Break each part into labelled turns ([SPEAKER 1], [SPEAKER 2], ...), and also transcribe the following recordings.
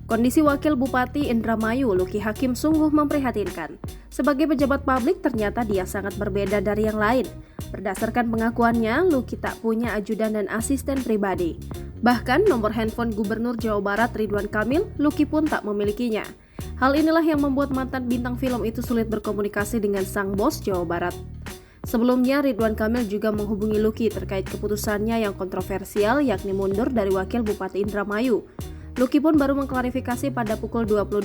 [SPEAKER 1] Kondisi Wakil Bupati Indramayu, Luki Hakim, sungguh memprihatinkan. Sebagai pejabat publik, ternyata dia sangat berbeda dari yang lain. Berdasarkan pengakuannya, Luki tak punya ajudan dan asisten pribadi. Bahkan nomor handphone Gubernur Jawa Barat Ridwan Kamil, Luki pun tak memilikinya. Hal inilah yang membuat mantan bintang film itu sulit berkomunikasi dengan sang bos Jawa Barat. Sebelumnya, Ridwan Kamil juga menghubungi Luki terkait keputusannya yang kontroversial, yakni mundur dari Wakil Bupati Indramayu. Luki pun baru mengklarifikasi pada pukul 22.00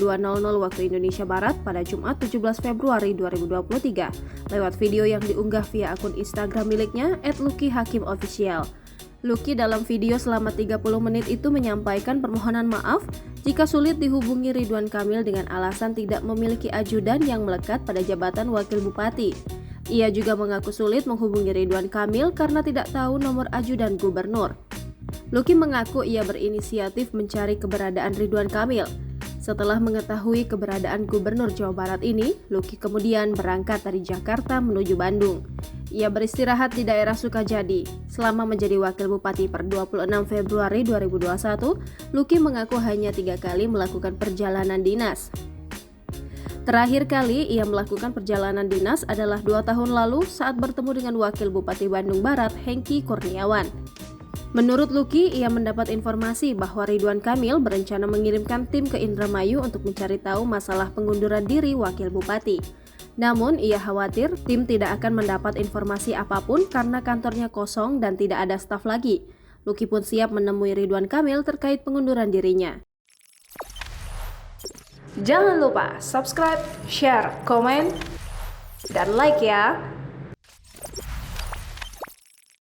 [SPEAKER 1] waktu Indonesia Barat pada Jumat 17 Februari 2023 lewat video yang diunggah via akun Instagram miliknya @LukiHakimOfficial. Luki dalam video selama 30 menit itu menyampaikan permohonan maaf jika sulit dihubungi Ridwan Kamil dengan alasan tidak memiliki ajudan yang melekat pada jabatan Wakil Bupati. Ia juga mengaku sulit menghubungi Ridwan Kamil karena tidak tahu nomor ajudan gubernur. Luki mengaku ia berinisiatif mencari keberadaan Ridwan Kamil. Setelah mengetahui keberadaan Gubernur Jawa Barat ini, Luki kemudian berangkat dari Jakarta menuju Bandung. Ia beristirahat di daerah Sukajadi. Selama menjadi Wakil Bupati per 26 Februari 2021, Luki mengaku hanya 3 kali melakukan perjalanan dinas. Terakhir kali ia melakukan perjalanan dinas adalah 2 tahun lalu saat bertemu dengan Wakil Bupati Bandung Barat, Hengki Kurniawan. Menurut Luki, ia mendapat informasi bahwa Ridwan Kamil berencana mengirimkan tim ke Indramayu untuk mencari tahu masalah pengunduran diri Wakil Bupati. Namun, ia khawatir tim tidak akan mendapat informasi apapun karena kantornya kosong dan tidak ada staf lagi. Luki pun siap menemui Ridwan Kamil terkait pengunduran dirinya. Jangan lupa subscribe, share, komen, dan like ya!